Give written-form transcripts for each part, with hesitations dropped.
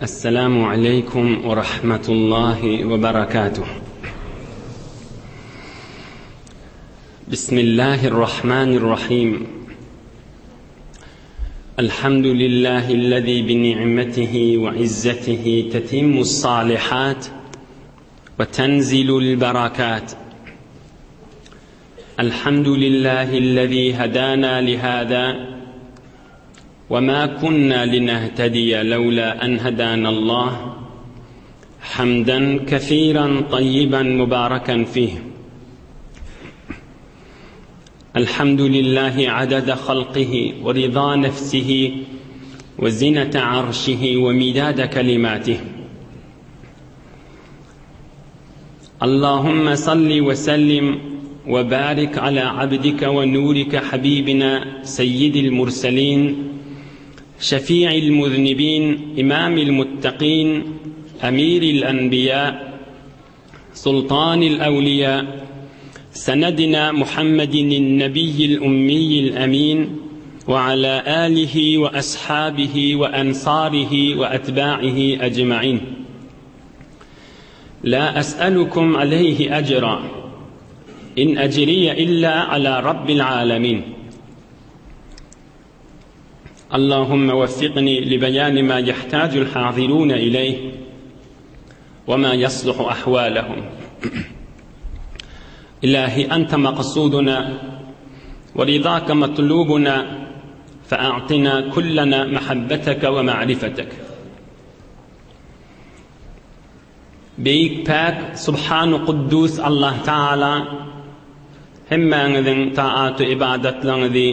السلام عليكم ورحمة الله وبركاته. بسم الله الرحمن الرحيم. الحمد لله الذي بنعمته وعزته تتم الصالحات وتنزل البركات. الحمد لله الذي هدانا لهذا وما كنا لنهتدي لولا أن هدانا الله، حمدا كثيرا طيبا مباركا فيه. الحمد لله عدد خلقه ورضا نفسه وزنة عرشه ومداد كلماته. اللهم صل وسلم وبارك على عبدك ونورك حبيبنا سيد المرسلين، شفيع المذنبين، إمام المتقين، أمير الأنبياء، سلطان الأولياء، سندنا محمد النبي الأمي الأمين، وعلى آله وأصحابه وأنصاره وأتباعه أجمعين. لا أسألكم عليه أجرا، إن أجري إلا على رب العالمين. اللهم وفقني لبيان ما يحتاج الحاضرون إليه وما يصلح أحوالهم. إلهي أنت مقصودنا ورضاك مطلوبنا، فأعطنا كلنا محبتك ومعرفتك. Beyik pak subhanu quddus Allah Ta'ala hemmeňiziň taat ve ibadetlerini,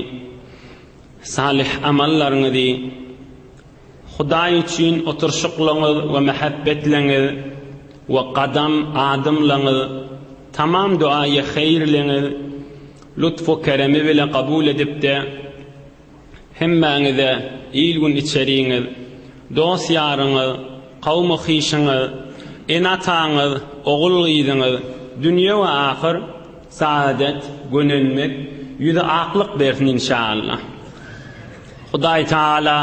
salih amallarını, Hudaý üçin oturşuklaryňyz we mehabbetleňiz we qadam adımlaryňyz, tamam duaýy haýyrlaryňyz lütfu keremi bilen kabul edipde hemmeňize ilgün içeriňiz, dost ýaryňyz, kawmy hyşyňyz, enataňyz, ogul gyzyňyz dünýä we ahir saadet, gönenmek, ýüze aklyk bersin inşallah. Hudaý Taala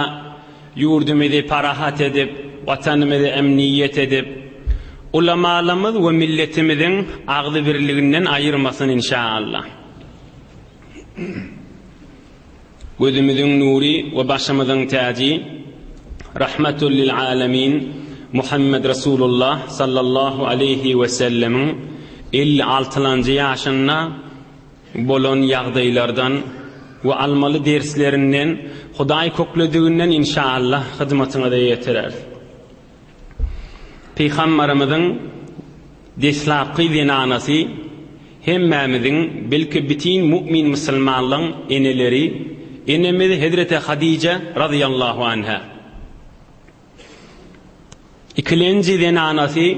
yurdumuzy parahat edip, watanymyzy emniyet edip, ulamalarymyz we milletimiziň agdy birliginden aýyrmasyn inşallah. Gözümüziň nuri we başymyzyň täji, rahmetul lil alamin Muhammed Resulullah sallallahu aleyhi ve sellem'in 56-njy ýaşynda bolan ýagdaýlardan ve almaly derslerinden Hudaý köklediginden inşallah hyzmatyňa da ýetirer. Peýgamberimiziň deslapky zenanasy hemmämiziň belki bitin mu'min musulmanlaryň eneleri, enemiz Hazreti Hadice radıyallahu anha. İkilenci zenanasy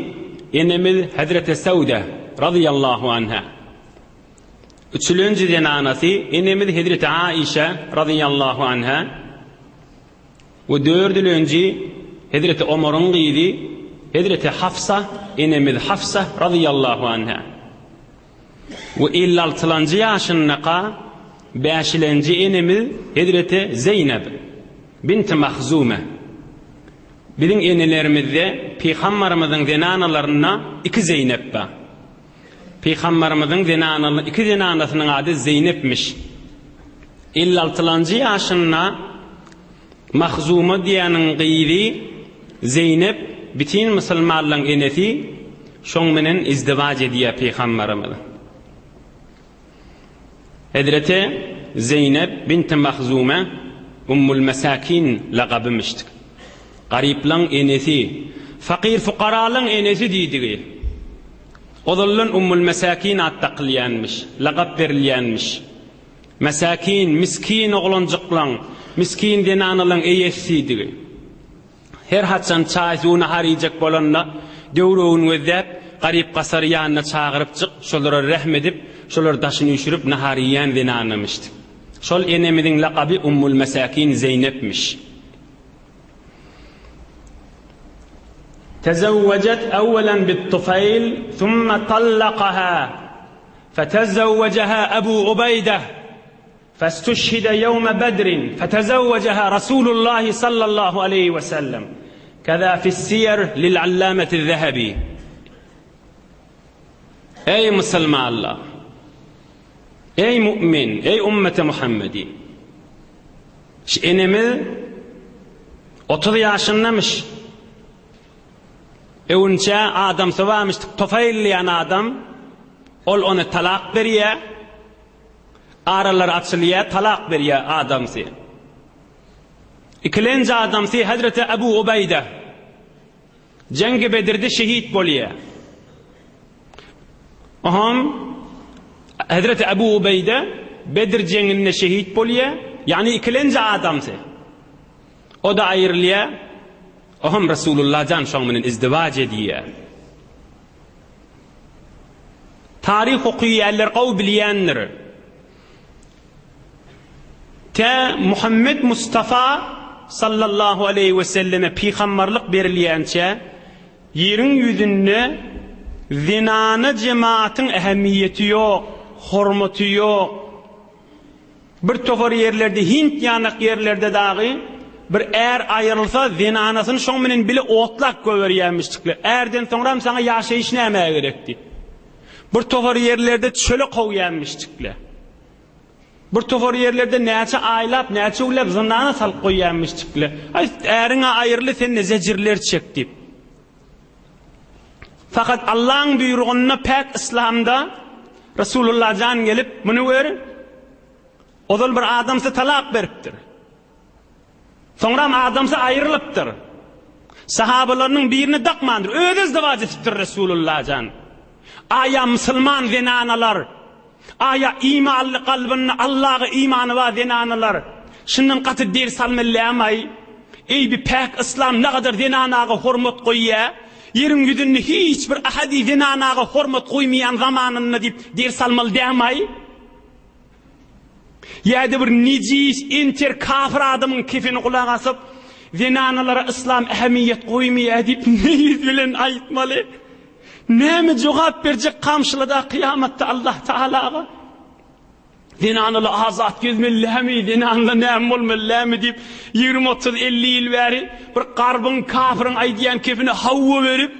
enemiz Hazreti Sauda radıyallahu anha. Üçüncü zenanasy enemiz Hazreti Aişe radıyallahu anha. Ve dördüncü Hazreti Ömer'in gyzy Hazreti Hafsa enemiz Hafsa radıyallahu anha. Ve 56-njy ýaşynda 5-nji enemiz Hazreti Zeynep bint Mahzuma. Bizim enelerimizde Peygamberimiziň zenanalaryna 2 Zeynep bar. Peygamberimiziň zenanalyny 2 zenanasynyň ady Zeynepmiş. 56-njy ýaşynda Mahzuma diýeniň gyzy Zeynep bitin musulmanlaryň enesi, şoň menen izdiwaj edýär Peygamberimiz. Hazreti Zeynep bint Mahzuma Ummul Mesakin laqabymyşdyk. Gariplan enesi, fakir fuqaralan enesi diýdigi. Odalan Ummul Mesakin attaqlyanmış, laqab berilýänmiş. Mesakin, miskin oglanjyklan, miskin denanalan eýesiýdigi. Her haçan çaý suwuny harýjak bolanda döwrüň özäp garip gasar ýanyna çagyryp çyk, şolara rahmet edip, şolar daşyny üşürip nahariyyan denanymyşdy. Şol enemiziň laqaby Ummul Mesakin Zeynepmiş. تزوجت أولا بالطفيل ثم طلقها فتزوجها أبو عبيدة فاستشهد يوم بدر فتزوجها رسول الله صلى الله عليه وسلم. كذا في السير للعلامة الذهبي. Ey Müslümanlar, ey mümin, ey ümmeti Muhammedi. Enemiz 30 yaşındamış. Önce adam sıvamış, tofaylayan adam, ol onu talak veriyor, aralar açılıyor, talak veriyor adamsı. İkilinci adamsı Hazreti Ebu Ubeyde, Cengi Bedir'de şehit boluyor. Hazreti Ebu Ubeyde Bedir cenginde şehit boluyor, yani ikilinci adamsı. O da ayrılıyor. Resulullah can şamının izdivac ediyor. Tarih okuyorlar, qav bilyenler. Muhammed Mustafa sallallahu aleyhi ve selleme peygamberlik berilýänçe yerin yüzünde zinana cemaatin ehemmiyeti yok, hormati yok. Bir tofor yerlerde, Hint yanak yerlerde dahi bir ayrılsa zinanasını şoň menen bile otlak göwerýänmişlikler. Erden soňra sana ýaşaýyş näme gerekdi? Bir tofor yerlerde çöle goýýanmışlikler. Bir tofor yerlerde näçe aýlap, näçe ulap zinana salyp goýýanmışlikler. Äriňe aýrly sen nezejirler çekdi. Fakat Allah'ın buyruğuna pek İslam'da Resulullah can gelip bunu verin. Odal bir adamsa talak beripdir. Sonra adamsa ayrılıptır. Sahabalarının birini dakmandır. Öyle izdivac etiptir Resulullah can. Aya Müslüman zinanalar, aya imanlı kalbinin Allah'a imanı var zinanalar. Şundan katı der salmellemay. Ey bir pek İslam ne kadar zinanağa hormat koyuyor. Yerin yüzünde hiçbir ahadi zinanağa hormat koymayan zamanını deyip der salmal demay. Ya da bir necis, inter kafir adamın kefini kulak asıp zinanalara İslam ehemmiyet koymaya deyip neyiz bilen ayıtmalı. Näme jogap berjek kamşylyda kıyamatta Allah Taalaga. Zinanaly azat gezmellemi, zinanaly näme bolmellemi deyip 20-30-50 ýyl bäri bir garbyn kafirin aýdýan kefini hawwa berip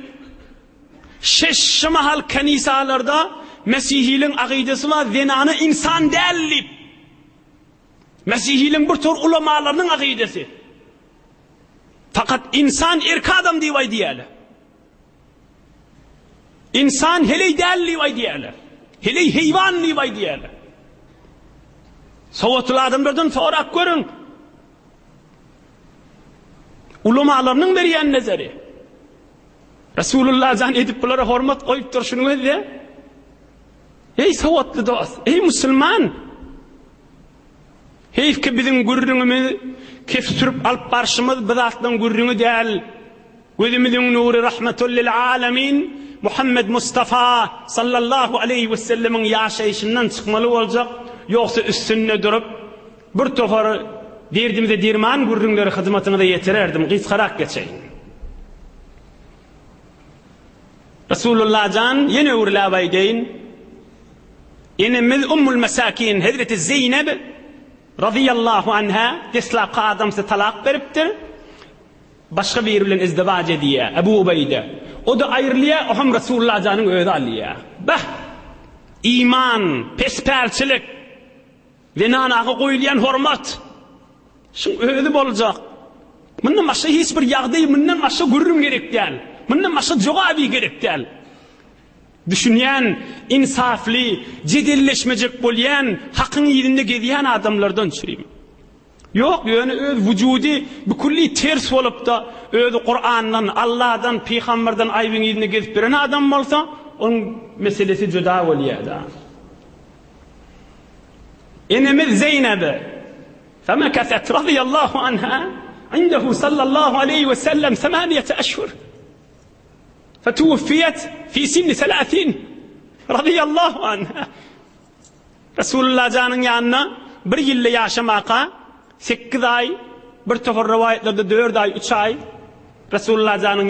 şeşmahal kanisalarda Mesihiliň agydasy we zinany insan däl. Mesihiliň bir tor ulamalarynyň agydasy. Fakat insan erki adam diýip aýdýarlar. İnsan hele däl aýdýarlar. Hele heywan diýip aýdýarlar. Sowatly adamlardan sorak görün. Ulamalarynyň berýän nezeri. Resulullah zan edip bulara hormat goýup durşuny öýde. Ey sowatly dost, ey musulman. Heyf ki bizim gurrüňimiz kef sürüp alıp barşymyz bizatdan gurrüňi däl. Gözümizin nuru rahmetul lil alamin Muhammed Mustafa sallallahu aleyhi ve sellemin ýaşaýyşyndan çykmaly boljak. Yoksa üstünne durup bir tofor derdimize derman gurrüňleri hyzmatyna da ýetirerdim. Gysgarak geçeýin. Resulullah can yine urlap aýdyn. Enemiz ummul mesakin Hazreti Zeynep radıyallahu anha deslap adamsa talak beripdir. Başka bir bilen izdivac ediyor. Ebu Ubeyde. O da ayrılıyor. Oham Resulullah canın öğüdü alıyor. Bah! İman, pesperçilik, zinanağa koyulayan hormat. Şun öğüdü bolacak. Bundan başka hiçbir yağdayı, bundan başka gurrum gerek değil. Bundan başka jogabi gerek değil. Düşünýän, insafly, jedilleşmejek bolýan, hakyň ýerinde gezýän adamlardan çürüm. Yok, ýöne öz wujudi bukulli ters bolup da özü Kur'andan, Allah'dan, Peygamberden aýbyň ýerinde gezip beren adam bolsa, onun meselesi juda bolýar. Enemiz Zeynep femekathat radiyallahu anha indehu sallallahu aleyhi ve sellem 8 أشهر. فتوفيت في سن 30 رضي الله عنها. Resulullah canın yanına bir yılda yaşamaka 8 ay, bir tofor rivayetlerde 4 ay, 3 ay Resulullah canın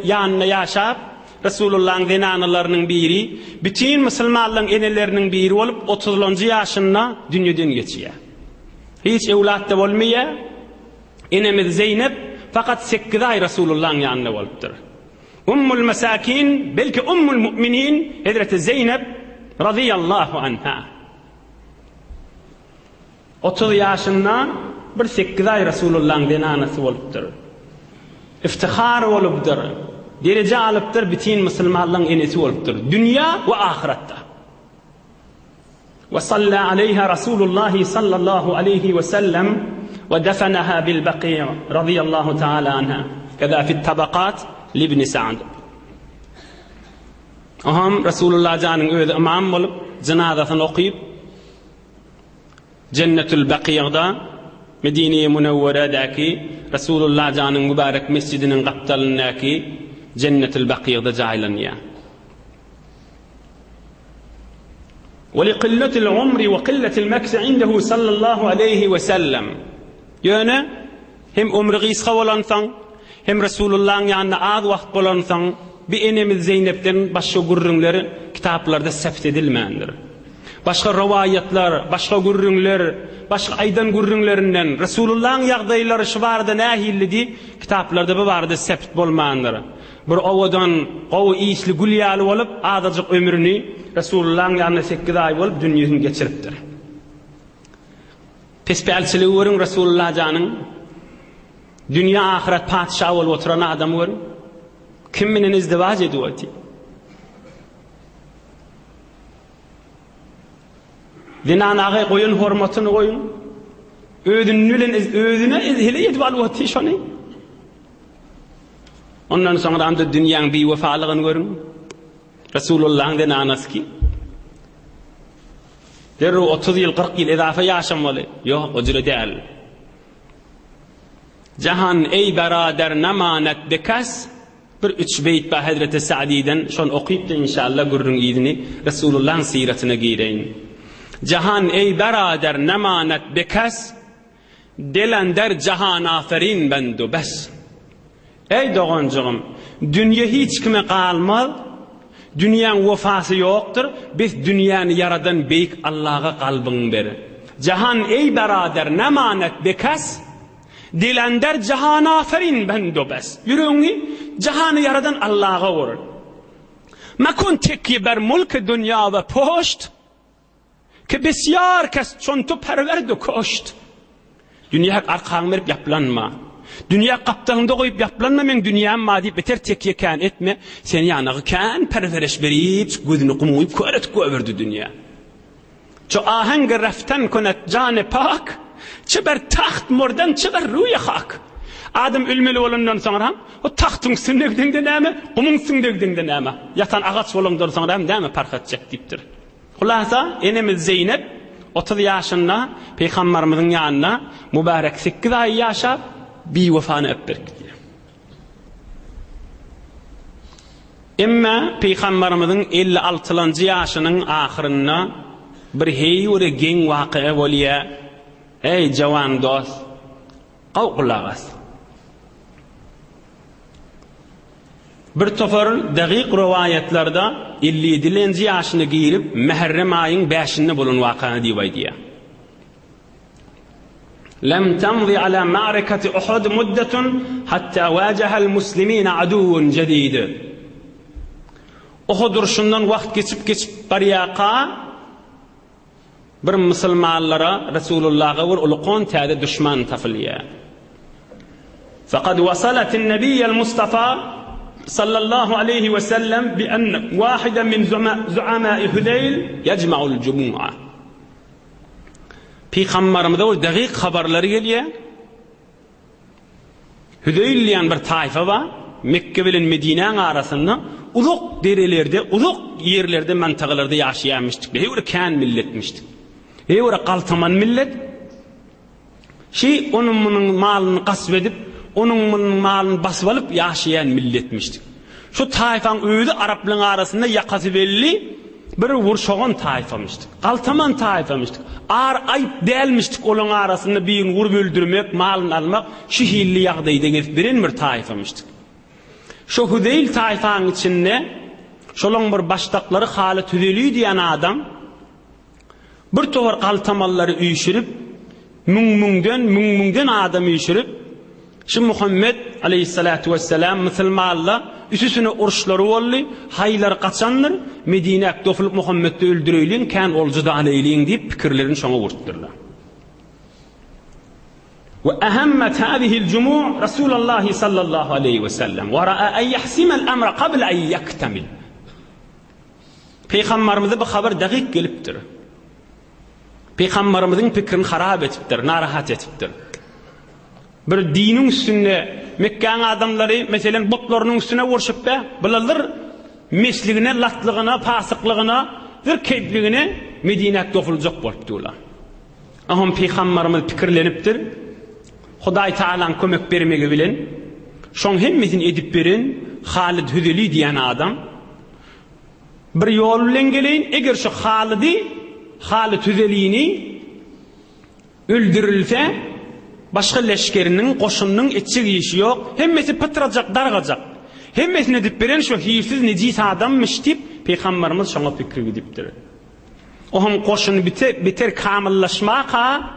yanına yaşap Resulullah'ın zinanalarının biri, bütün Müslümanların enelerinin biri olup 30. yaşında dünyadan geçiyor. Hiç evlat da olmuyor. Enemiz Zeynep fakat 8 ay Resulullah'ın yanında bolupdyr. Ummul mesakin, belki ummul müminin Hazreti Zeynep radıyallahu anha. 30 yaşında bir 8 ay Resulullah'ın denanası bolupdyr. İftihar bolupdyr. Derece alıpdyr, bütün Müslümanların enesi bolupdyr. Dünya ve ahirette. Ve salla aleyha Resulullah sallallahu aleyhi ve sellem ve defenaha bil Baqi' radıyallahu ta'ala anha. Keza fi tabakat libn Sa'd. Aham Resulullah canın özü imam bolup cenazasını okuyup Cennetül Baqi'da Medine-i Münevvere'deki Resulullah canın mübarek mescidinin kaptalındaki Cennetül Baqi'da caylanıyor. وَلِقِلَّةِ الْعُمْرِ وَقِلَّةِ الْمَكْسِ عِنْدَهُ صلى الله عليه وسلم. Yani hem umri gıyska olansan, hem Resulullah'ın yanına az vakt olansan, bir enemiz Zeynep'ten başka gurrunları kitaplarda sept edilmeyendir. Başka rivayetler, başka gurrunlar, başka aydan gurrunlarından Resulullah'ın yağdayları şu vardı nahillidi kitaplarda bu vardı sept bolmayandır. Bir ovadan ovu iyisli gülyalı olup adacık ömrünü Resulullah'ın yanına 8 ay olup dünyasını geçiriptir. Pesbelçiliği varın Resulullah canın dünya ahiret padişahı olup oturan adam varın. Kimminin izdivac ediyordu? Dinanağı koyun, hormatını koyun. Özüne izhile edvaluatı şonu. Ondan sonra da dünyanın bir vefalığını görün. Resulullah'ın dinanası ki. Derru 30 yıl 40 yıl edafe yaşamalı. Yok o cüre değil. Cahan ey berader nemanet bekas. Bir 3 beyt ba Hazreti Sa'di'den şon okuyup da inşallah görün idini Resulullah'ın siretine gireyin. Cahan ey berader nemanet bekas. Delender cahan aferin bendu bes. Ey doğancığım, dünya hiç kime kalmaz. Dünyanın vefası yoktur. Biz dünyanı yaradan beyik Allah'a kalbin beri. Cahan ey berader nemanet bekas. Dilender cahan aferin bendu bes. Yürüyünü cahanı yaradan Allah'a vurur. Makun tekki ber mulk dünya ve poşt. Ki besyar kes çontu perverdu koşt. Dünya arkan verip yaplanma. Dünya kaptanında koyup yaplanma men dünya maddi beter tekye kan etme. Sen yanağı kan pervereş verip gözünü kumuyup köverdi dünya. Ço aheng raftan konet canı pak. Çıber taht mordan çıber ruya hak. Adam ölmeli olandan sonra o tahtın sünnegden näme, kumun sünnegden näme. Yatan ağaç olandan sonra näme fark edecek diptir. Hulasa enemiz Zeynep 30 yaşında Peygamberimizin yanına mübarek 8 ay yaşap bir vefanı öpberdi. Emma Peygamberimizin 56. yaşının ahirinde bir heyure gen vakıa oluyor. Ey cavan dost, qavqulağız. Bir tofor dakik rivayetlerde 57. yaşını giyirip Muharrem ayın 5'inde bulun vakıa diye. لم تمضي على معركة أحد مدة حتى واجه المسلمين عدو جديد. Uhud uruşundan vakt geçip bariyaqa bir Müslümanlara Resulullah'a vur ulqon täze düşman tafiliye. Faqad wasalat an-nabiy al-Mustafa sallallahu alayhi ve sellem bi an wahida min zu'ama'i Hudayl yecma'u al-jumu'a. Peygamberimize o dakik haberleri geliyor. Hudayl diyen bir tayfa var. Mekke bilen Medine'nin arasında uzak derelerde, uzak yerlerde, mantagalarda yaşayanmıştık. Heyvre kan milletmiştik. Heyvre kaltaman millet. Onun malını gasp onun malını basıp alıp yaşayan milletmiştik. Şu tayfanın özü Arapların arasında yakası belli bir vurşoğun tayfamıştık. Kaltaman tayfamıştık. Ağır ayıp değilmiştik onun arasında bir vur öldürmek, malını almak, şu hilli yağdaydı gelip birin bir tayfamıştık. Şu Hudayl tayfanın içinde şolun bir baştakları Halit Hudayli diyen adam bir tovar kaltamalları üyüşürüp mümünden adam üyüşürüp Şu Muhammed aleyhissalatu vesselam Müslümanlar üsüsüne uruşları oldu, haylar kaçanlar, Medine'ye dofulup Muhammed'i öldürüylüğün, kan olcuda aleyliğin deyip fikirlerini şuna vurtturlar. Ve ehemmet hâzihil cumû Resulullah sallallahu aleyhi ve sellem ve ra'a en yahsimel emre qabla en yaktemil. Peygamberimize bu haber dakik geliptir. Peygamberimizin fikrini harap etiptir, narahat etiptir. Bir dinin üstünde Mekke'nin adamları mesela botlarının üstüne vuruşup bularlar mesligine, latlığına, fasıklığına, zirkeytliğine Medine'ye dofulacak bolupdylar. Aham Peygamberimiz fikirlenipdir. Hudaý Taala'nın kömek bermegi bilen şoň hemmesin edip beren Halid Hüzeli diýen adam bir ýol bilen geleýin, eger şu Halid Hüzeli'ni öldürilse başka leşkerinin, koşunun etçik işi yok. Hemmesi pıtıracak, dargacak. Hemmesini edip beren şu hiyirsiz necis adammış deyip Peygamberimiz şoňa pikir gidipdir. Ohum koşun biter kamillaşmaka,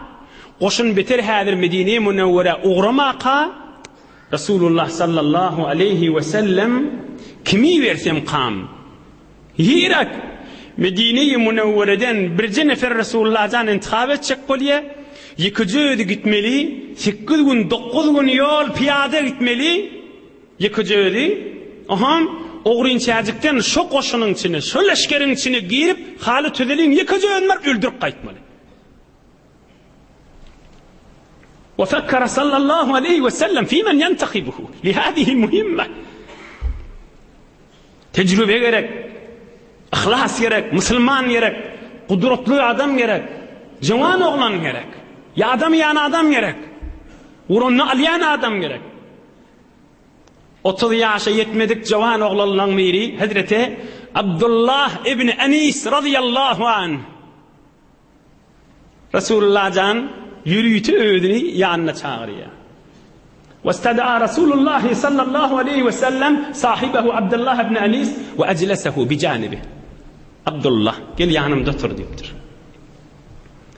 koşun biter häzir Medine-i Münewwere uğramaka, Resulullah sallallahu aleyhi ve sellem kimi versem kam? Hirak Medine-i Münewwere'den bir nefer Resulullah'dan intihab edecek bolýa, 2 öýde gitmeli, 8 gün 9 gün yol piyada gitmeli, 2 öýde. Aham oğrunçajykdan şu koşunun içine, şu leşkerin içine girip Halid Hüzeli'ni 2 öýünler öldürüp gaýtmaly. Ve fekkere sallallahu aleyhi ve sellem fîmen yentehibuhu li hâzihi muhimme. Tecrübe gerek, ihlas gerek, Müslüman gerek, kudretli adam gerek, jawon oglan gerek. Ya adam yani adam gerek. Urunnu alyan adam gerek. 30 yaşa yetmedik jawon oglanlaryň biri Hazreti Abdullah ibn Anis radıyallahu anh. Resulullah'dan yürüyütü öğüdünü yanına çağırıyor. واستدعى رسول الله صلى الله عليه وسلم صاحبه عبد الله بن أنيس وأجلسه بجانبه. Abdullah gel yanımda otur deyipdir.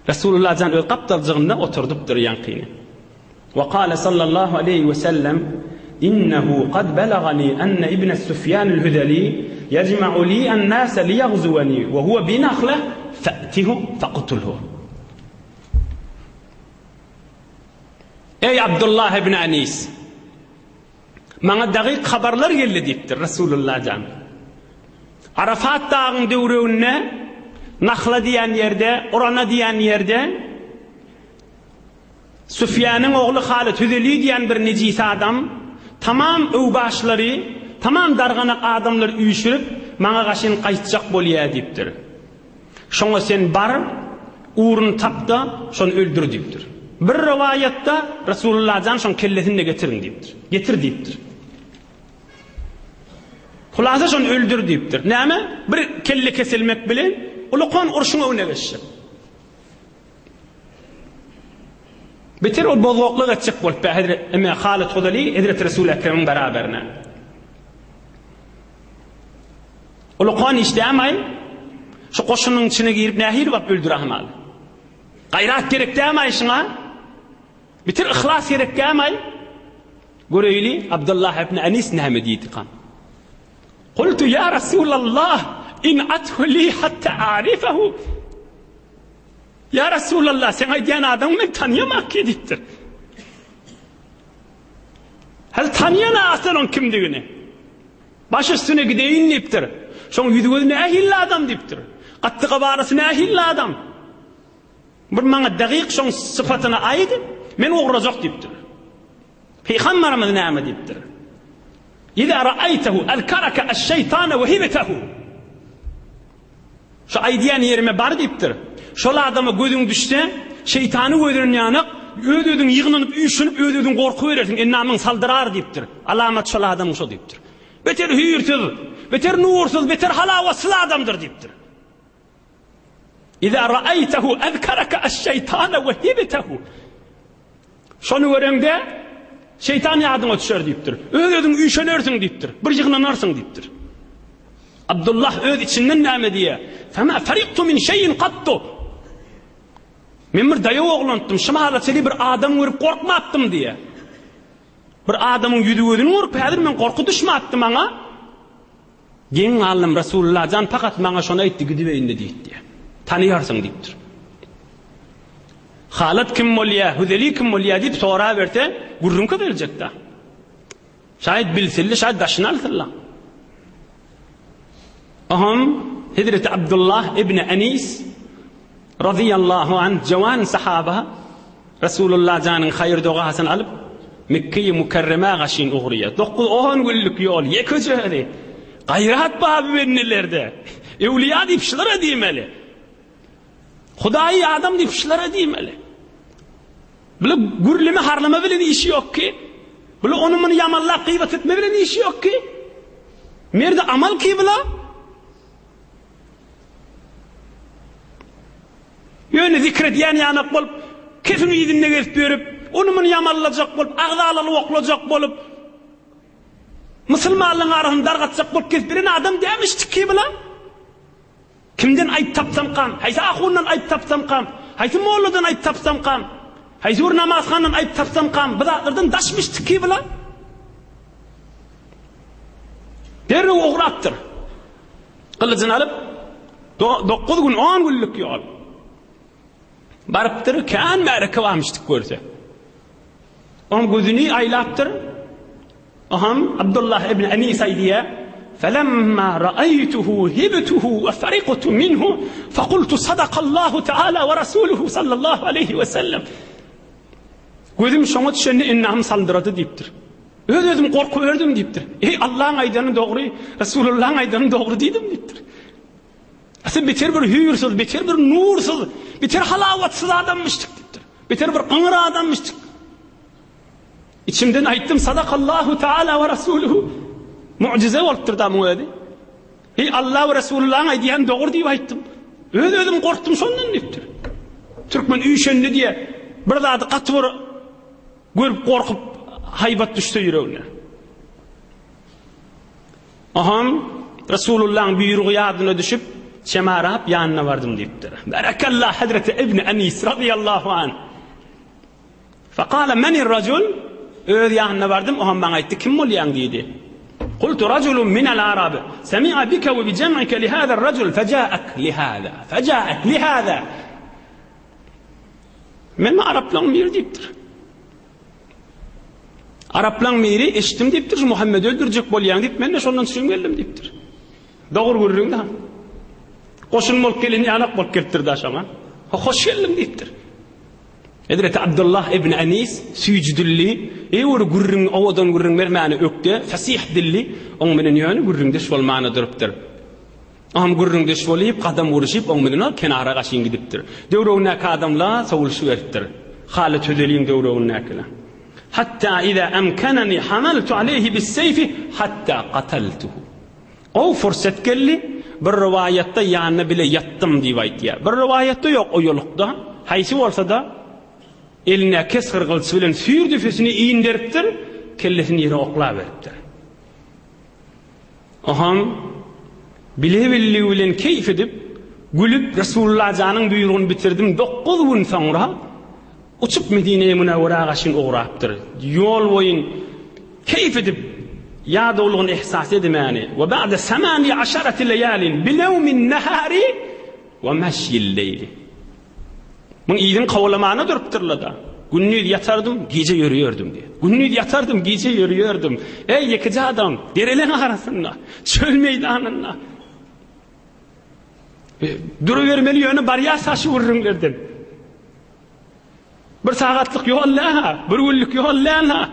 Resulullah can öl kaptalcığında oturdupdur yankini. Ve kâle sallallahu aleyhi ve sellem innehu kad belagani enne ibn Süfyan el-Hüzeli yecma'u li en-nâse liyagzuvani ve huve binahle fe'tihu feqtulhu. Ey Abdullah ibn Anis, bana dakik haberler geldi deyipdir Resulullah can. Arafat dağın döwrüne, Nahla diýen yerde, Orana diýen yerde, Süfyan'ın oğlu Halid Hüzeli diýen bir necis adam, tamam öwbaşlary, tamam darganak adamlar üýşürüp, maňa gaşyn gaýtjak bolýar diýipdir. Şoňa sen bar, uğrun tapda, şonu öldür diýipdir. Bir rivayette Resulullah'dan şoň kellesini getirin diýipdir. Getir diýipdir. Hulasa şonu öldür diýipdir. Näme? Bir kelle kesilmek bilen ulukon urşuna öne geçecek. Bitir o bozoklu geçecek bolup Halid Hüzeli Hazreti Resul-i Ekrem'in beraberine. Ulukon işlemay şu koşunun içine girip nähir bap öldürahmal. Gayrat gerek demay şuna. Bitir ihlas gerek demay. Göreyli Abdullah ibn Anis näme diýdi kan. Qultu ya Resulallah in athu li hatta a'rifahu. Ya Resulallah sen aýdýan adammy tanýamak edipdir. Hal tanýan aslyn kimdigini? Baş üstüne gideýin diýipdir. Şoň ýüzüne nähil adam diýipdir. Gattyga barasy nähil adam. Bir maňa dakik şoň sıfatyna aýdy, men oğrajak diýipdir. Peygamberimiz näme diýipdir? İza ra'aytahu alkaraka ash-şeytana ve hibatahu. Şu aýdýan ýerime bar diýipdir. Şol adama gözüň düşse, şeytany gözüň ýanyk, öýdüň ýygnanyp üýşünip öýdüň gorku berersiň, ennamyň saldyrar diýipdir. Alamat şol adam şo diýipdir. Beter hüýürsiz, beter nursiz, beter halawatsız adamdyr diýipdir. İza ra'aytahu azkaraka ash-şeytana ve hibatahu. Şonu görende şeytan ýadyňa düşer diýipdir. Öýdüň üýşenersiň diýipdir. Bir ýygnanarsың diýipdir. Abdullah öz içinden näme diýe? Fema fariqtu min şeyin qattu. Men bir daýa oglantym, şymala çeli bir adam görüp gorkmapdym diýe. bir adamın yüdügödünü görüp häzir men korku düşmäpdi maňa. Geň alym Rasulullah jan fakat maňa şonu aýtdy gidibeýinde diýdi. Tanıyarsın diýipdir. Halat kim bolýa, Huzeli kim bolýa diýip sora berse, gurrunka geljekdi. Şaýat bilsilli, şaýat daşynalsylla. Aham Hazreti Abdullah ibn Anis radıyallahu anh jawan sahaba Rasulullah janyň hayır dogasyny alyp Mekke-i Mukarrema gaşyn ugryya. 9-10 günlük ýol, ýekejeri. Gayrat baby bennilerde. Ewliya diýip şular edýmeli. Hudaýy adam diýip şular edýmeli. Bile gürleme harlama bilen işi yok ki. Bile onun bunu yamanlap gıybet etme bilen işi yok ki. Merde amal ki bile. Yöne zikrediyen yanak bolup, kefini yedinle gelip görüp, onu bunu yamanlayacak bolup, ağzalalı okulacak bolup, Müslümanlığın arasını dargatacak bolup, kesbiren adam demiştik ki bile. Kimden ayıp tapsam kam, haysa ahundan ayıp tapsam kam, haysa moğludan ayıp tapsam kam, haysa ur namazhandan ayıp tapsam kam, bıdaklardan daşmıştık ki bile. Derri uğrattır. Kılıcını alıp, 9 gün 10 günlük yol. Barıptır, kan məreke varmıştık görse. Onun gözünü aylaptır. Aham Abdullah ibn Anis aydiye, فَلَمَّا رَأَيْتُهُ هِبْتُهُ وَفَرِقْتُ مِنْهُ فَقُلْتُ صَدَقَ اللّٰهُ تَعَالَى وَرَسُولُهُ sallallahu aleyhi ve sellem. Gözüm şoňa düşende ennam saldyradı diýipdir. Özüm korku verdim diýipdir. Ey Allah'ın aýdany dogry, Resulullah'ın aýdany dogry diýdim diýipdir. Aslında biter bir hüýürsiz, biter bir nursiz, biter halawatsız adammışdyk diýipdir. Biter bir ıňır adammışdyk. İçimden aýtdym sadakallahu taala ve rasuluhu. Mucize bolupdyr da muňa. Ey Allah ve Resulullah'ın aýdýan dogry diýip aýtdym. Özüm korktum şondan diýipdir. Türkmen üýşendi diye bir zady gatyr görüp korkup haybat düştü yüreğine. Aham Resulullah'ın buyruğu ýadyna düşüp şemarap ýanyna bardım diýipdir. Barakallah Hazreti İbn Anis radıyallahu anh. Faqala menir racul? Öz ýanyna bardım, aham bana aýtdy kim bolýan diýdi. قلت رجل من العرب سمع بك وبجمعك لهذا الرجل فجاءك لهذا من Araplan mir diýipdir. Araplan miri eşitdim diýipdir, Muhammed öldürjek bolýan diýip men de şondan süýüm geldim diýipdir. Dogry görüň da. Koşun bolup gelin ýanak bolup keltirdi aşama. Hoş geldin diýipdir. Hazreti Abdullah ibn Anis süýjüdilli, ewr gurrun awadan gurrun mermäni ökde, fasih dilli, oň menen ýöne gurrundeş bolmany durupdyr. Am gurrundeş bolyp, qadam uruşyp, oň menen kenara gaşyn gidipdir. Döwrewne adamlar sowulşy beripdir. Halat hödeliň döwrewne akla. Hatta iza amkanani hamaltu alayhi bis-sayfi hatta qataltuhu. O fursat geldi, bir rivayetde ýanyna bile ýattym diýip aýtýar. Bir rivayetde ýok o ýolukda, haýsy bolsa da eline kesgir kılıç bilen sür düfesini iýindiripdir, kellesini ýere oklap beripdir. Aham bilebilli bilen keyf edip gülüp Resulullah janyň buyrugyny bitirdim. 9 gün soňra uçup Medine-i Münewwera gaşyn ugrapdyr. Ýol boýun keyf edip ýada ulgyny ihsas edimani. Ve ba'da 18 leyalin bilawmin nahari ve meşyil leyli. Mun iýdin kawlamana durupdyrlar. Günnüz yatardım, gece yürüyordum diye. Günnüz yatardım, gece yürüyordum. Ey yekeci adam, derelerin arasında, çöl meydanında. Duruvermeli yönü barya saçı vururlardan. Bir saatlik yol la, bir günlük yol la.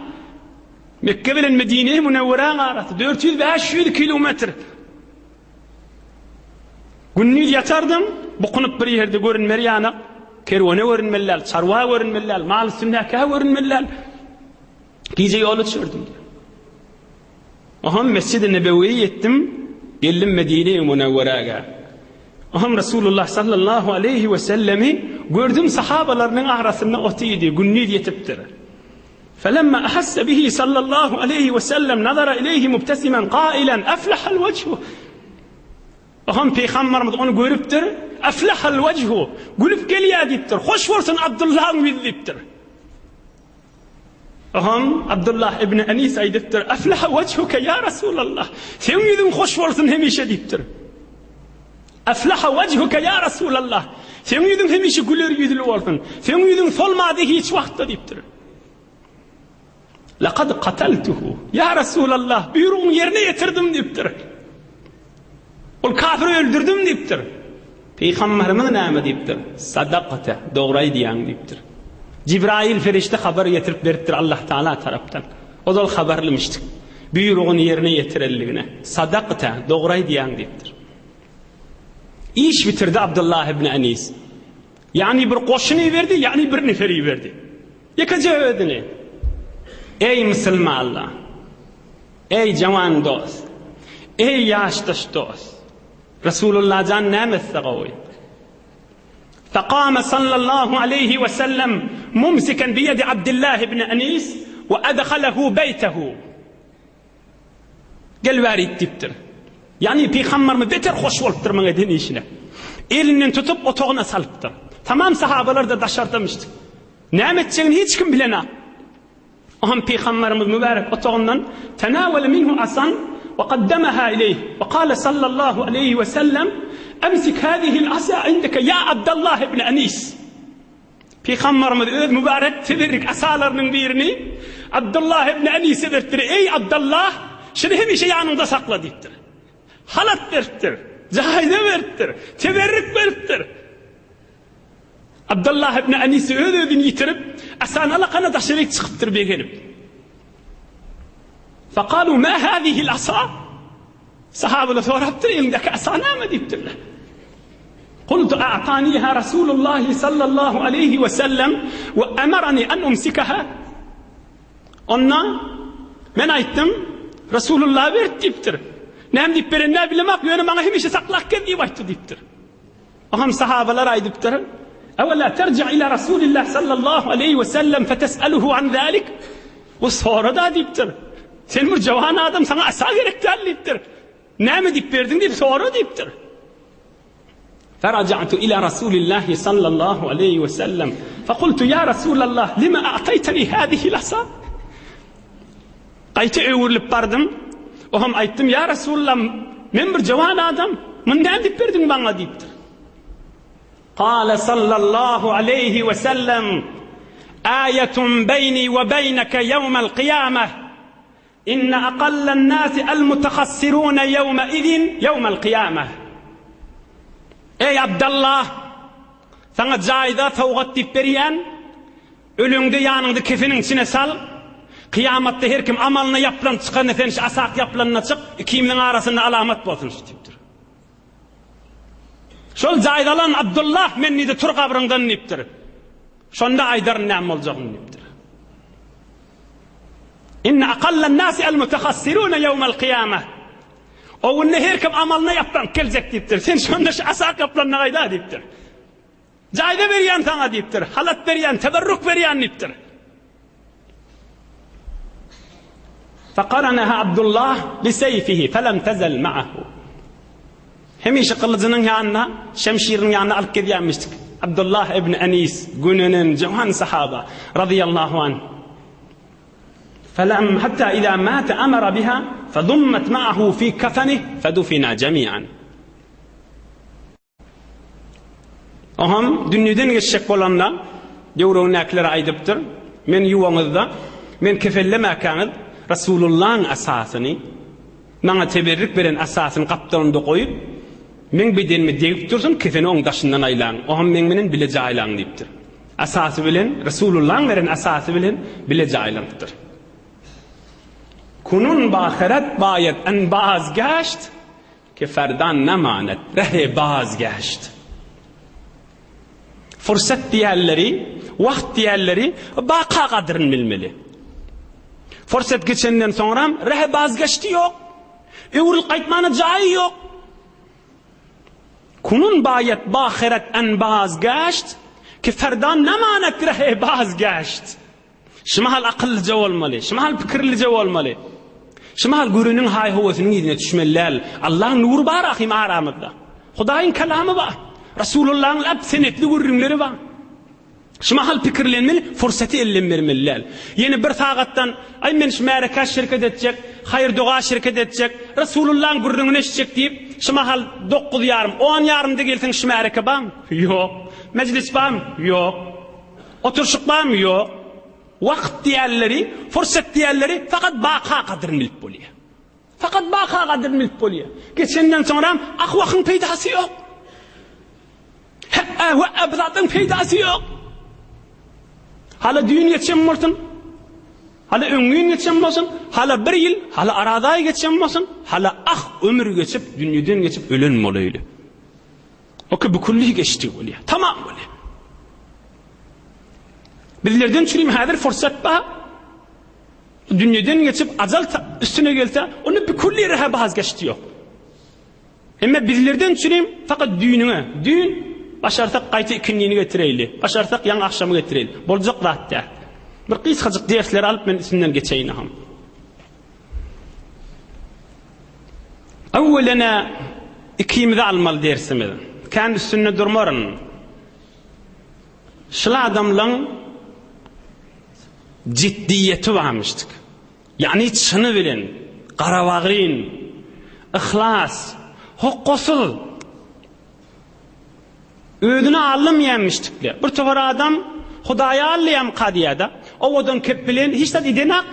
Mekke bilen Medine-i Münewwera arasy 400-500 kilometre. Günnüz yatardım, bukunup bir ýerde görünmeli ýanak. Kerwane görünmeliler, çarwa görünmeliler, mal sünnäke görünmeliler. Gece yolu çördüm. Aham Mescid-i Nebevi'ye yettim, geldim Medine-i Münewwera'ga. Aham Resulullah sallallahu aleyhi ve sellemi gördüm sahabalarının arasında otuydu, günnüz yetipdir. فَلَمَّا أَحَسَّ بِهِ sallallahu aleyhi ve sellem نَظَرَ إِلَيْهِ مُبْتَسِمًا قَائِلًا أَفْلَحَ الْوَجْهُ. Aham Peygamberimiz onu görüpdir, aflahal vejhu, gülüp gelýär diýipdir. Hoş bolsun Abdullah'ın yüzü diýipdir. Oham Abdullah ibn Anis aydıptır. Aflaha vechhuka ya Resulallah. Sen yüzün hoş olsun hemişe deyiptir. Aflaha vechhuka ya Resulallah. Sen yüzün hemişe güler yüzlü olsun. Sen yüzün solmadı hiç vakti deyiptir. Laqad qataltuhu ya Resulallah. Buyruğun yerine getirdim deyiptir. Ol kafiri öldürdüm deyiptir. Peygamberimiz näme deyiptir? Sadaqata, doğru diýen deyiptir. Cibrail ferişte haber getirip beripdir Allah Taala tarapdan. O da haberlemiştik. Buyruğunu yerine getirelligine. Sadaqata, doğru diýen deyiptir. İş bitirdi Abdullah ibn Anis. Yani bir koşunu verdi, yani bir neferi verdi. Yakaca ödünü. Ey Müslümanlar, ey cavan dost, ey yaştaş dost, Resulullah can näme gowy. فقام صلى الله عليه وسلم ممسكا بيد عبد الله بن أنيس وأدخله بيته. قال وارد تبتر. Yani Peygamberimiz beter hoş bolupdyr maňa denişine. Elinden tutup otoguna salypdyr. Tamam sahabalar da daşardamışdy. Näme etjegini hiç kim bilenä. Aham Peygamberimiz mübarek otogundan tenawala minhu asan ve qaddamaha ileyh ve qala sallallahu aleyhi ve sellem emsik hadihi'l asa indaka ya Abdullah ibn Anis. Peygamberimiz öz mübarek teberrik asalarının birini Abdullah ibn Anis'e verdir. Ey Abdullah, şunu hemişe yanında sakla deyipdir. Halat veripdir, caize veripdir, teberrik veripdir. Abdullah ibn Anis'i ödünü yitirip asan alaqana daşaryk çıkıptır begenip. Faqalu ma hadihi'l asa? Sahabalar soraptır, elindeki asa näme deyipdirler. قلت أعطانيها رسول الله صلى الله عليه وسلم وأمرني أن أمسكها. Ona men aytdım, Resulullah verdi deyipdir. Näme deyip berenler bilemek, ýöne maňa hemişe saklak gel diýip aýtdy deyipdir. Aham sahabalar aýdypdyr. أولا ترجع إلى رسول الله صلى الله عليه وسلم فتسأله عن ذلك. O sonra da deyipdir. Sen bir cavan adam, sana asa gerekti deyipdir. Näme deyip berdin deyip sonra deyipdir. فرجعت إلى رسول الله صلى الله عليه وسلم فقلت يا رسول الله لما أعطيتني هذه العصا. Qayta öwürlip bardım. Oham aýtdym ya Resulullah, men bir cavan adam, men näme deyip berdin baňa deyipdir. قال صلى الله عليه وسلم آية بيني وبينك يوم القيامة إن أقل الناس المتخسرون يومئذ يوم القيامة. Ey Abdullah, sana cayda tawgat dip berýän, ölüňde ýanyňda kefeniň içine sal, kıyamatda her kim amalyna yaplan çykan esen asak yaplanna çık, ikimiň arasynda alamat bolsun diýipdir. Şol jaydalan Abdullah menni de tur kabryňdan nipdir. Şonda aýdar näme boljagyny nipdir. Inna aqallan nasi al-mutakhassiruna yawm al-qiyamah. O günde her kim amalyna yaplan geljek diýipdir. Sen şonda asak yaplanna gaýda diýipdir. Jayda berýän taňa diýipdir. Halat berýän, teberrük berýän diýipdir. فقرنها عبد الله بسيفه فلم تزل معه. Hemişe kılıcının yanına, şemşirin yanına alıp gidiyormuştuk. Abdullah ibn Anis, gününün cavan sahaba radıyallahu anh. فلم حتى إذا مات أمر بها فضمت معه في كفنه فدفنا جميعا. Oham dünýeden geçecek bolanlar ýewreğin näkleri aýdypdyr. Men ýuwaňyzda, men kefellemäkäňiz Resulullah'ın asasyny, maňa teberrik beren asasyny gapdarynda goýup, men bedenimi degip dursun, kefeni oň daşyndan aýlan. Oham men menen bileje aýlan diýipdir. Asasy bilen, Resulullah'ın beren asasy bilen bileje aýlanypdyr. Kunun bahiret bayet en bazgaşt ki ferdan nemanet rehe bazgaşt. Fursat diýerleri, wagt diýerleri baqa gadryny bilmeli. Fursat geçenden soňra rehe bazgaşty ýok. Öwrül gaýtmana jaýy ýok. Kunun bayet bahiret en bazgaşt ki ferdan nemanet rehe bazgaşt. Şimahal akıllıca olmaly, şimahal pikirlice olmaly. Şimahal görünün hay howasynyň ýerine düşmelläl. Allah'ın nuru bar ahim aramyzda. Hudaýyň kalamy bar. Resulullah'ın ab senetli görünleri bar. Şuma hal pikirlenmeli, fırsatı elden vermeliler. Yeni bir saattan ay men şmäreka şirket edecek, hayır dua şirket edecek, Resulullah'ın gurrunu eşecek deyip şuma hal 9 yarım, 10 yarımda gelsin şmäreka bam? Yok. Meclis bam? Yok. Oturuşuk bam? Yok. Vakt diğerleri, fırsat diğerleri fakat baka kadrin bilip boluyor. Fakat baka kadrin bilip boluyor. Geçenden sonra ahvakın peydası yok. Ve ebzatın peydası yok. Hala düğün geçen olsun, hala ömrün geçen olsun, hala bir yıl, hala aradayı geçen olsun, hala ömür geçip, dünyadan geçip ölen mi oluyor? O ki bu kulli geçti oluyor. Tamam oluyor. Bizlerden çürüyüm hadir fırsat var. Dünyadan geçip azal üstüne gelse, onu bir kulli reha vazgeçti yok. Ama bizlerden çürüyüm fakat düğününe, düğün, başarsak qayta ikinliğini getireyli. Başarsak yan akşamı getireyli. Bolacak vaatda. Bir kısacık dersler alıp ben isimden geçeyim ham. Evvelena ikimizi almalı dersimiz. Kendi üstünde durmarın. Şıla adamların ciddiyeti varmıştık. Yani çını bilen, qaravağın, ihlas, hokkosul, ödünü alınmayanmıştıklar. Bir tofar adam Hudaya allayam kadiyada. Ovadan kepbilen hiç de idenak.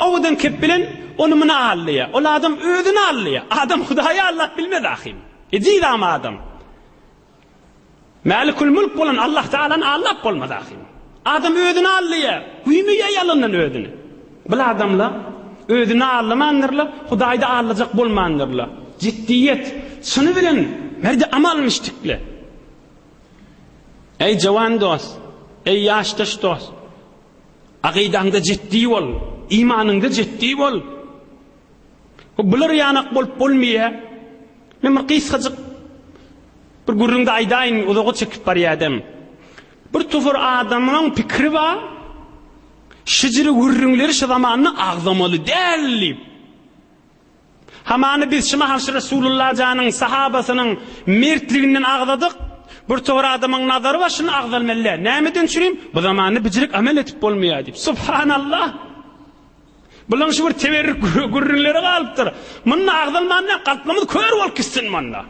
Ovadan kepbilen onu mına allaya. O adam ödünü allaya. Adam Hudaya Allah bilmez ahim. Ediydi ama adam. Malikul mulk bolan Allah Teala'nın Allah olmaz ahim. Adam ödünü allaya. Hüymüye yalından ödünü. Bu adamla ödünü allamanlarla Hudayda allacak bolmanlarla. Ciddiyet. Şunu bilen merde amalmıştıklar. Ey cavan dost, ey yaştaş dost, akidanda ciddi ol, imanında ciddi ol. Bular yanak bolup bolmaya, men bir kıysacık bir gurrunda aydayın uzağa çekip barıyadam. Bir tufur adamın pikri var, şiciri gurrunları şu zamanını ağzamalı derleyip. Hamanı biz şıma haşı Resulullah canın sahabasının mertliğinden ağladık. Bir tufur adamın nazarı var şunu ağzalmalılar. Neymeden çürüyüm? Bu zamanını bicirik amel etip bolmaya deyip. Subhanallah. Bulan şu bir teverrik gurrunları kalıptır. Bununla ağzalmanla kalplamız kör ol kissin bununla.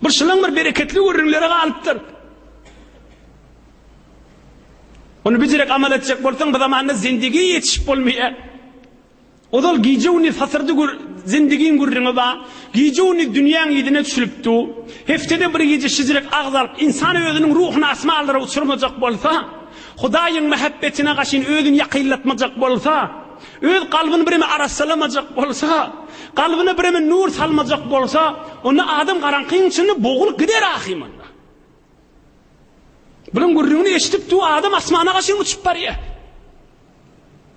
Bir şılan bir bereketli gurrunları kalıptır. Onu bicirik amel edecek bolsan bu zamanını zindigi yetişip bolmaya. O da giyeceğini fasırdı zindigin gurrunu ba, giyeceğini dünyanın yedine düşülüptü. Heftede bir gece şizirek ağzalıp insan özünün ruhuna asmalara uçurmayacak bolsa, Hudayın muhabbetine kaşın özünü yakillatmayacak bolsa, öz kalbini birime arasalamayacak bolsa, kalbine birime nur salmayacak bolsa, onu adam karanqın içinde boğulup gider ahimanda. Bunun gurrunu eşitipti adam asmana kaşın uçup barıya.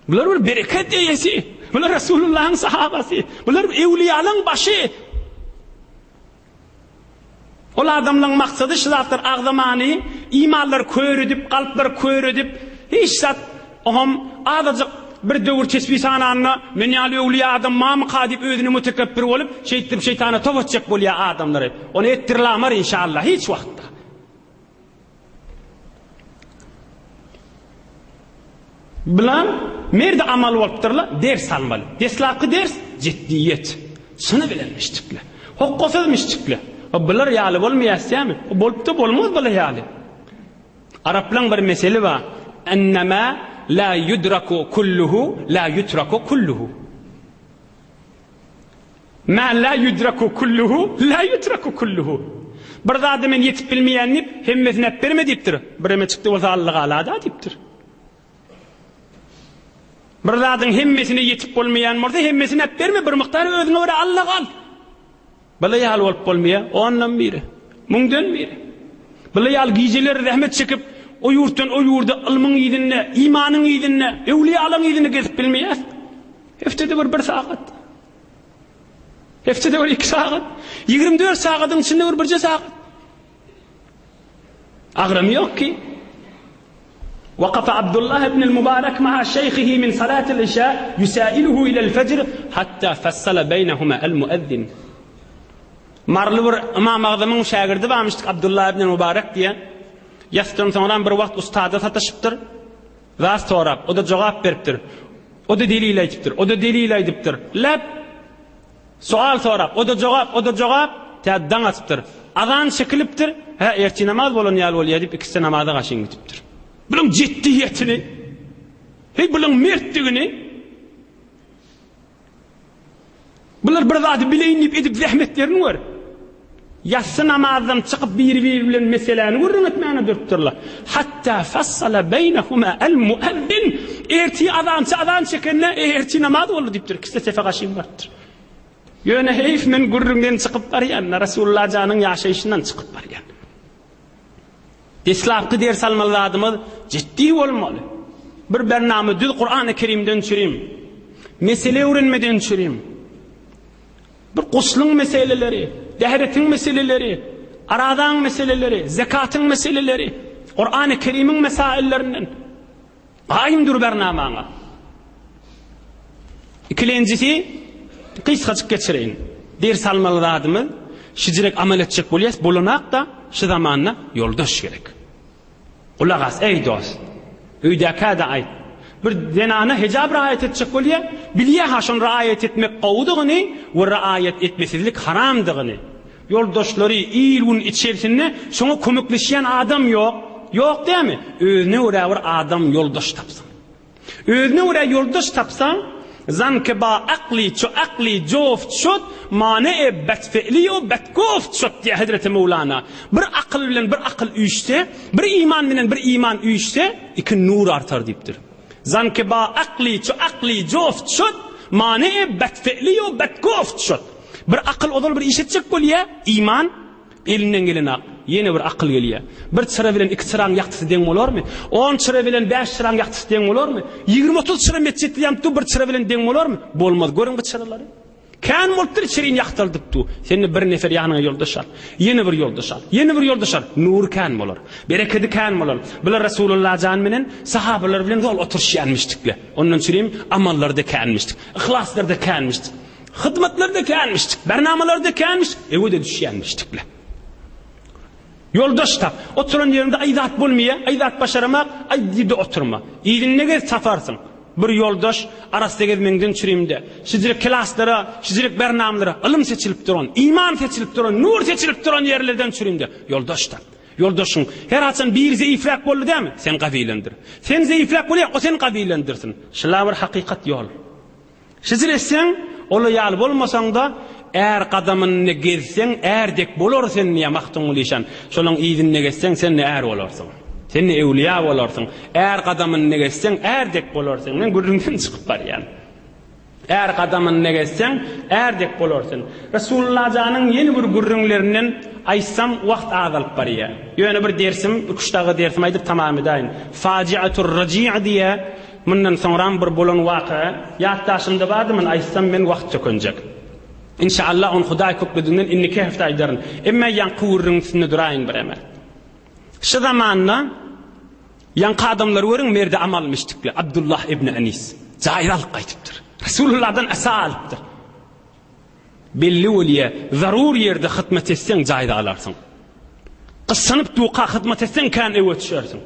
Bunlar bir bereket eyesi. Bunlar Resulullah'ın sahabası. Bunlar evliyaların başı. O adamların maksadı şılattır ağzamanı, imanlar kör edip, kalplar kör edip, hiç zat oham azıcık bir dövür tesbihananına menyali evliya adam mamı kadip özünü mütekebbir olup şeytana tovatacak bol ya adamları. Onu ettirilamar inşallah hiç vakti. Bilan merde amal oluptırla ders almalı. Deslaki ders ciddiyet. Şunu bilenmiştikler. Hokkosuzmuştikler. Bular yali bolmayasya mı? Bolup da bolmaz bular yali. Araplan bir mesele var. Ennema la yudraku kulluhu la yutraku kulluhu. Ma la yudraku kulluhu la yutraku kulluhu. Bir adamın yetip bilmeyenini hemmesine verme deyiptir. Birime çıktı olsa Allah'a alada deyiptir. Bir zatın hemmesine yetip bolmayan morda hemmesine hep verme bir miktarı özüne göre Allah al. Bala yal olup bolmaya ondan biri. Mungdan biri. Bala yal giyceler rahmet çekip o yurttan o yurda ilmin yidinne, imanın yidinne, evliyaların yidinne gezip bilmeyez. Heftede bir saat. Heftede 2 saat. 24 saatın içinde bir saat. Ağrım yok ki. وقف عبد الله بن المبارك مع شيخه من صلاة العشاء يسائله إلى الفجر حتى فصل بينهما المؤذن. Marlı bir imam ağzımın şagirdi varmıştık Abdullah ibn Mübarek diye. Yastan soňra bir wagt ustada sataşypdyr. Zat sorap, o da jogap beripdir. O da delil aýdypdyr. O da delil aýdypdyr. Lep sual sorap, o da jogap, täzeden açypdyr. Azan çekilipdir. Ha, erti namaz bolan ýaly bolýar diýip ikisi namaza gaşyň gitipdir. Bulan jiddiyetini, bulan mertligini, bular bir zat bileýin edip zähmetlerini gör. Yatsı namazdan çıkıp bir bilen meseleni görün etmeni dörttürler. Hatta fassala beynehuma el muezzin. Erti azan çekenle erti namaz oldu diptir. Kiste sefe gaşyň bardyr. Yöne heyf men gurründen çıkıp barýan, Rasulullah janyň ýaşaýşyndan çıkıp barýan. Islapky ders almalydymyz jiddi bolmaly. Bir bernamy düz Qur'an-ı Kerimden çürim. Mesele öğrenmeden çürim. Bir gusluň meseleleri, dehretin meseleleri, aradan meseleleri, zekatın meseleleri, Qur'an-ı Kerim'in mesaillerinden ayımdır bernamaňa. İkincisi, kıskaçık geçireyin. Ders almalydymyz, şijirek amal etjek bolýas, bolanak da şu zamanna yoldaş gerek. Ulagas ey dost, öýdäkä da aýt. Bir denana hicab raayet etjek bolýar, bilýär haşon raayet etmek gowdugyny we raayet etmesizlik haramdygyny. Yoldaşlary ilgun içerisinde şoňa kömekleşýän adam ýok. Ýok diými? Özüne görä bir adam yoldaş tapsa. Özüne görä yoldaş tapsa, zanke ba akli jof çot mane betfe'li o betkof çot diye Hazreti Mevlana. Bir akıl bilen bir akıl üýşse, bir iman bilen bir iman üýşse, iki nur artar diýipdir. Zanke ba akli jof çot mane betfe'li o betkof çot. Bir akıl odal bir iş etjek bolýar, iman elinden gelen ak. Yeni bir akıl gelýär. Bir çıra bilen iki çıraň ýakdysy deň bolarmy? 10 çıra bilen 5 çıraň ýakdysy deň bolarmy? 20-30 çıra metçetli ýamty bir çıra bilen deň bolarmy? Bolmaz. Görüň bu çyralary. Kan boldyr çyryň ýakdyrdypdy. Seni bir nefer ýanyňa ýoldaş al. Yeni bir ýoldaş al. Yeni bir ýoldaş al. Nur kan bolar. Bereketi kan bolar. Bular Rasulullah jan menen sahabalar bilen zol oturşýanmyşdyklar. Ondan çyrym amallarda kanmyşdyk. Ihlaslarda kanmyşdyk. Hizmetlarda kanmyşdyk. Bernamalarda kanmyşdyk. Ewde düşýänmişdikler. Yoldaş tap. Oturan yerinde aydat bolmaya, aydat başaramak, aydide oturma. İyidinne gez safarsın. Bir yoldaş arasda gezmengden çürimde. Şizirek klaslara, şizirek bernamlara, ılım seçilip duran, iman seçilip duran, nur seçilip duran yerlerden çürimde. Yoldaş tap. Yoldaşın her açan bir zayıflak boldy dämi? Sen gabilendir. Sen zayıflak bolýar, o sen gabilendirsin. Şula bir hakikat yol. Şiziresen, ola ýaly bolmasaň da eğer kadamını gezsen erdek bolor sen niye mahtun olýan. Şolaň ýygyny gezsen sen eğer bolarsyň. Sen ewliya bolarsyň. Eğer kadamını gezsen erdek bolarsyň. Men gürründen çykyp barýan. Eğer kadamını gezsen erdek bolarsyň. Rasulullah janyň yeni bir gürrünlerinden aýsam wagt azalyp barýar. Ýöne bir dersim, ukuşdagy dersim aýdyp tamam edaýyn. Fajiatur raji' diýe mundan soňra bir bolan waka ýatdaşymda bardy, men aýsam men wagt çökenjek. İnşallah on Hudaý köplüdünden inniki hafta aýdaryn. Emma ýanky urrunsyny duraýyn bir emel. Şu zamanna ýanky adamlar görüň merde amalmyşdyklar. Abdullah ibn Anis jaýral gaýtypdyr. Rasulullahdan asa alypdyr. Belli bolýa, zarur ýerde hyzmat etseň jaýda alarsyň. Gyssanyp duqa hyzmat etseň kan ewe düşersiň.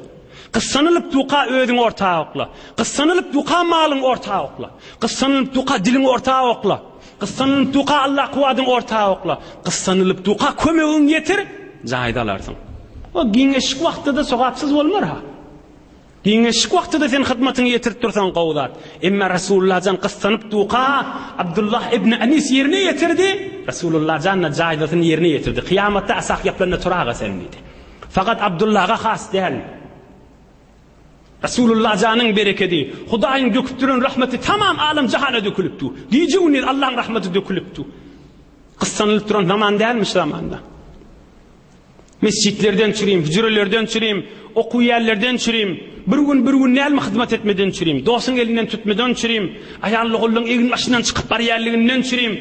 Gyssanylyp duqa özüň ortağa okla. Gyssanylyp duqa malyň ortağa okla. Gyssanylyp duqa diliň ortağa okla. Gyssanylyp duqa Allah kuwadyň ortağa okla. Gyssanylyp duqa kömegiň ýetir, jaýda alarsyň. O giňeşik wagtda sogapsyz bolmar ha. Giňeşik wagtda sen hyzmatyny ýetirip dursaň gowdat. Emma Rasulullah jan gyssanyp duqa Abdullah ibn Anis ýerine ýetirdi. Rasulullah janna jaýdasyny ýerine ýetirdi. Kıyamatda asaq ýaplarna turaga sen diýdi. Fakat Abdullah'a has değil. Rasulullah janyň bereketi, Hudaýyň döküp duran rahmeti tamam alam jahana dökülüpdi. Diýjegini Allah'ın rahmeti dökülüpdi. Gyssanylyp duran zaman dälmi zamanda? Mescitlerden çüreyim, hücrelerden çüreyim, okuw ýerlerden çüreyim, bir gün näme hyzmat etmeden çüreyim, dosyň elinden tutmadan çüreyim, aýally oğullyň egin başyndan çykyp barýarlygynyň çüreyim,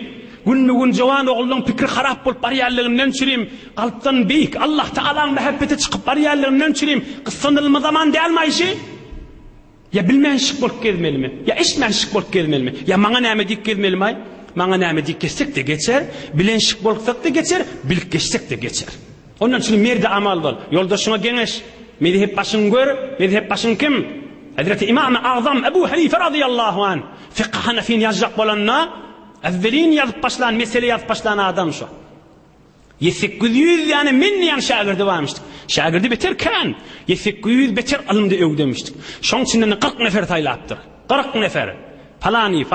gün jowan oğullyň pikri harap bolup barýarlygynyň çüreyim, galpdan beýik Allah Taalaň mehabbeti çykyp barýarlygynyň çüreyim. Gyssanylma zaman dälmäýşi? Ya bilmenşik bolup gelmelimi? Ya işmenşik bolup gelmelimi? Ya maňa näme diýip gelmelimi? Maňa näme diýip geçsek de geçer, bilenşik bolsak da geçer, bilik geçsek de geçer. Ondan üçin merde amal bol. Yoldaşyňa geňeş, Mezhep başın gör, mezhep başın kim? Hazreti İmam-ı Azam Ebu Hanife radıyallahu anh Fıkh Hanefin yazacak bolanna evvelin yazıp başlayan, mesele yazıp başlayan adam şu. 800 yani minneyen şagirdi varmıştık. Şagirdi biterken 800 beter alımda öğdemiştik. Şonun içinden 40 nefer taylaptır. 40 nefer. Falani.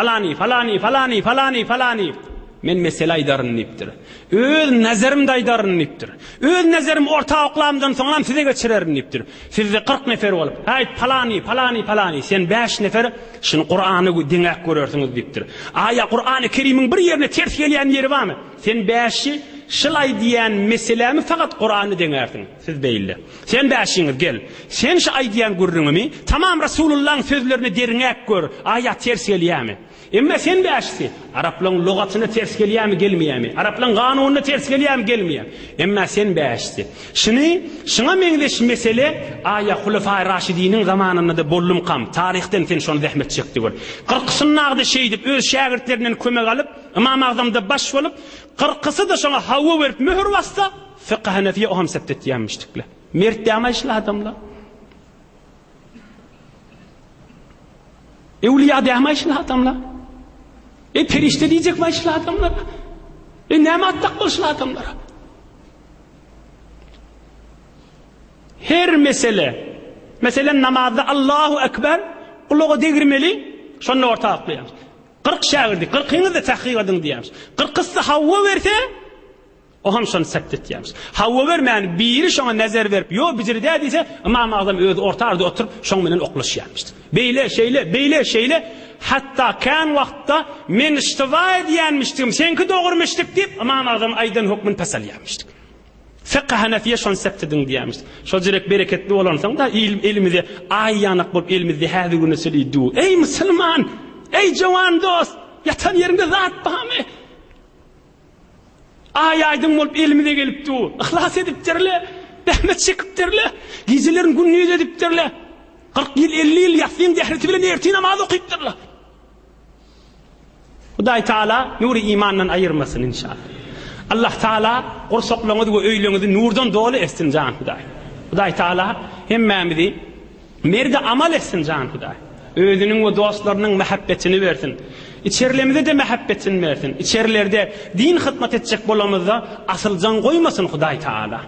Men mesele aydarınıptır. Öz nazarimda aydarınıptır. Öz nazarim orta oklamdan sonra size geçireriniptir. Sizde 40 nefer olup, hayt falani. Sen 5 nefer şunu Kur'an'ı dinleyip görürsünüz deyiptir. Aya Kur'an-ı Kerim'in bir yerine ters gelen yeri var mı? Sen 5'i şılay diyen meselemi fakat Kur'an'ı dinlersin. Siz belli. Sen 5'iniz gel. Sen şu ay diyen görürün mi? Tamam Resulullah'ın sözlerini dinleyip gör. Aya ters geliyor mi? Ama sen de açtı. Arapların lügatına ters geliyor mu gelmiyor mu? Arapların kanununa ters geliyor mu gelmiyor mu? Ama sen de açtı. Şuna mendeş mesele aya Hulefai Raşidinin zamanında da bollum kam. Tarihten sen şunu zahmet çekti gör. 40'sınlarda şey deyip öz şagirdlerinden kömek alıp İmam-ı Azam'da baş olup 40'sı da şuna hava verip mühür bastı. Fıkh Hanefiye oham septet yanmıştıkla. Mert demeşli adamlar. Evliya demeşli adamlar. Perişte diyecek başlı adamlara. Nemattak başlı adamlara. Her mesele. Mesela namazda Allahu Ekber kulağı devirmeli. Şunu orta aklayamız. 40 şagirdi. 40'ını da tahkik edin diyemiz. 40'sı havva verse o hem şunu septet diyemiz. Havva vermeyen biri şuna nazar verip yo biziri dediyse İmam-ı Azam öz orta arada oturup şununla oklaşıyormuştu. Beyle şeyle hatta kan vakta men istiva ediyenmiştim. Senki doğurmuştuk deyip İmam-ı Azam aydan hükmün pesaliyenmiştik. Fıkh Hanefiye şunu septedin diyemiştik. Şu direk bereketli olansan da ilmide ay yanık bulup ilmide hadi günü söyleydu. Ey Müslüman, ey cavan dost, yatan yerinde zat bahame. Ay aydın bulup ilmide gelip du. İhlas edip derle, rahmet çekip derle, gizlerin günlüğü edip derle. 40 yıl 50 yıl yatsın dehreti bile erti namaz okuyup derle. Huday Teala nuri imanla ayırmasın inşallah. Allah Teala qorsaqlarınızı ve öylüğünüzü nurdan dolu etsin can Huday. Huday Teala hemmemizi merde amal etsin can Huday. Özünün ve dostlarının muhabbetini versin. İçerilerimizde de muhabbetini versin. İçerilerde din hizmet edecek bolamızda asıl can koymasın Huday Teala.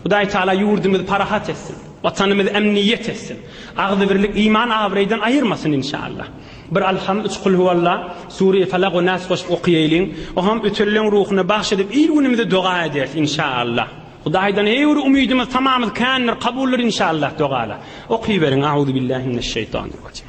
Huday Teala yurdumuzu parahat etsin. Vatanımızı emniyet etsin. Ağzı birlik iman avreyden ayırmasın inşallah. Bir alhamd uçkul huvallah Suriye Felak ve Nas koşup okuyayım. O hem ötürlerin ruhuna bahşedip iyi günümüzde dua ederiz inşallah. Hudaydan her umidimiz tamamı kanır kabulür inşallah duala. Okuyuverin. Euzu billahi mineşşeytanirracim.